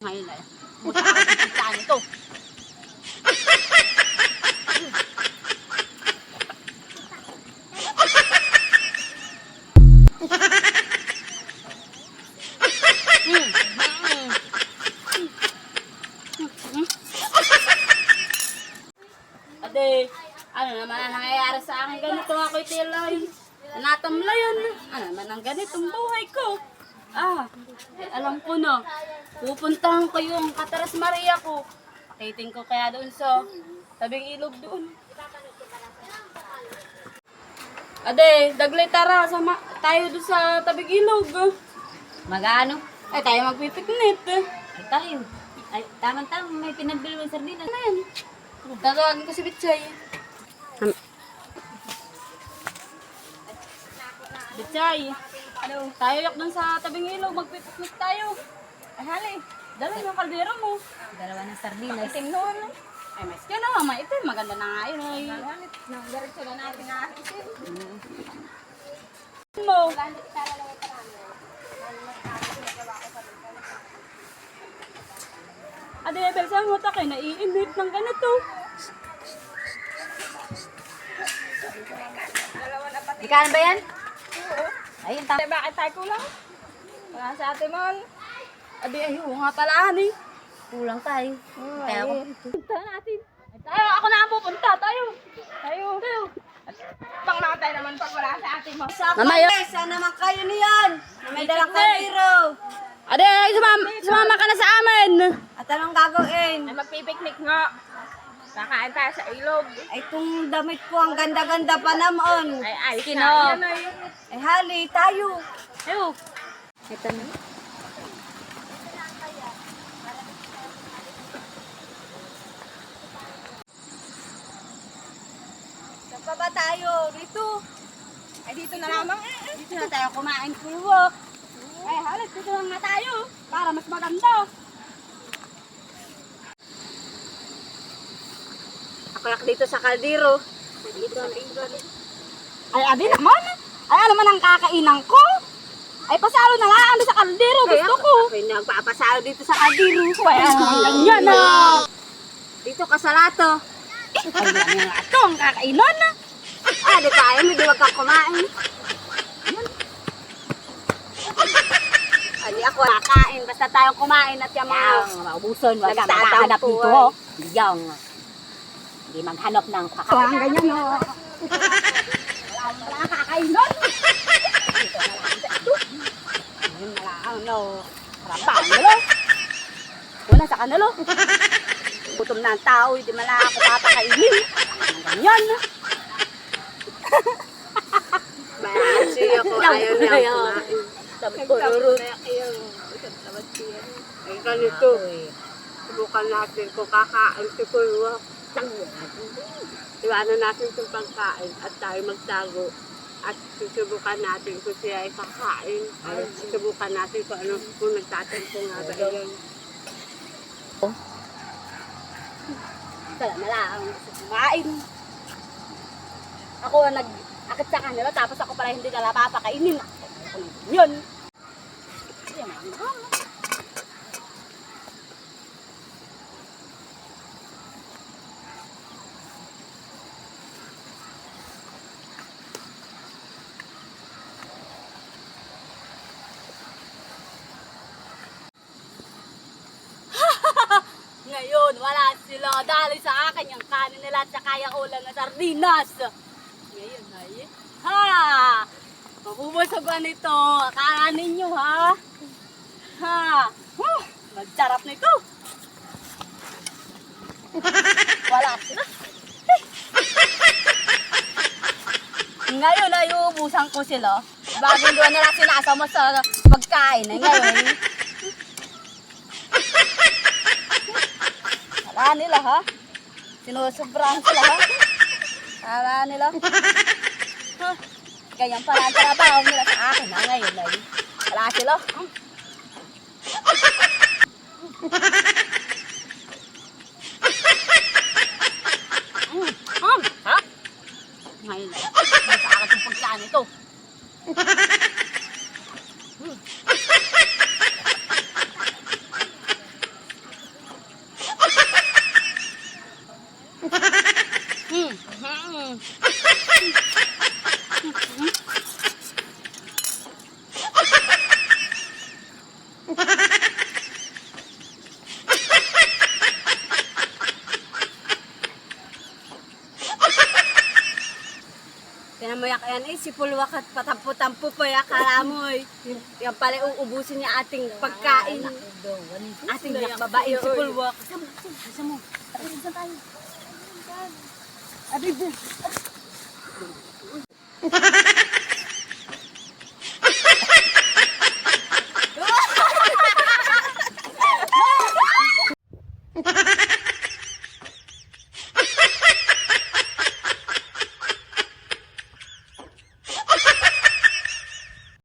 Ngayon ay, buta ako sa pagkaan ito. Ate, ano naman ang nangyayari sa akin ganito ako'y tilay. Natamlayan. Ano naman ang ganitong buhay ko. Alam ko na. Pupuntahan ko yung Kataras Maria ko. Pakiting ko kaya doon sa tabing ilog doon. Ade, daglay tara. Tayo doon sa tabing ilog. Mag-ano? Ay, tayo magpipiknit. Ay, tayo. Ay, tamang-tamang may pinagbili mo sardinas. Ano yan? Tatawagin ko si Bitchay. Bitchay. Ano? Tayo yak doon sa tabing ilog. Magpipiknit tayo. Ay, hali. Dala yung kaldero mo. Dalawa ng sardinas. Itim noon. Ay, mas ka na. Maitim. Maganda na nga yun. Ay. Diretso na natin na itim. Mo. Ade, Belsa mo ta kayo. Naiinit ng ganito. Ikaw ba yan? Ayun, tama. Bakit tayo kulang? Wala sa atin man. Ade, ayaw nga pala eh. Kulang tayo. Kaya ako. Punta natin. Tayo, ako na ang pupunta. Tayo. Pangmatay naman pag wala sa atin mo. Mamaya. Saan naman kayo niyan? May dalang kaldero. Ade, sumama ka na sa amin. At anong gagawin? Ay, magpipiknik nga. Kakain tayo sa ilog. Ay, kung damit ko ang ganda-ganda pa naman. Ay, Kino. Ay, hali, tayo. Ayo. Ito na. Saan pa ba tayo? Dito. Ay, dito na lamang. Dito na tayo kumain kulwok. Ay, halit. Dito lang nga tayo. Para mas maganda. Ako yak dito sa kaldero. Ay, adi naman. Ay, alam mo nang kakainan ko. Ay, pasalo na lang sa kaldero. Gusto ko. Ako'y nagpapasalo dito sa kaldero. Kaya, ganyan na. Dito ka sa lato. Ay, ganyan nga ito. Ang kakainan na. Di kaya mo, di wag kang kumain. Di ako nakain. Basta tayong kumain at yung mga Maubuson. Wag ka nagtatampo, maghanap dito. ay. Oh. Yang. Hindi maghanap ng kakain. Ang ganyan o. Wala kang kakainan. Dito na lang sa ito. Ayun na lang. No. Harapan nilo. Wala sa kanilo. gutom na ang tao. Hindi man lang ako papakainin. Ang ganyan. Kasi ako ayaw niya kumain. Tampururut. Ay ganito. Subukan natin kung kakain si Kulwa. Iwanan natin itong pangkain at tayo magtago. At susubukan natin kung siya ay kakain. Ay, susubukan natin kung nagtatampo nga ba yun. Kaya na lang. Kumain. Ako nag-akit sa kanila tapos ako pala hindi nila papakainin. Yun. Ngayon, wala sila. Dali sa akin yung kanin nila at saka yung ulam na sardinas. Ngayon, ay. Ha! Mabubusog ba nito? Akala ninyo, ha? Ha! Magsarap nito. Wala sila. Ngayon ay uubusan ko sila. Bagong doon nila sinasama sa pagkain. Ngayon, wala nila, ha? Sinusobrahan sila, ha? Wala nila. Ha? Ganyan pala ang trabaho nila sa akin, ha? Ngayon ay wala sila. Ha? Ngayon ay sa akin yung pagkaan ito. Tinamayak yan eh, si Pulwak at patampo-tampo pa ya karamoy. Yan pala uubusin niya ating pagkain. Ating babae si Pulwak. Isa mo. Isa tayo. Abig.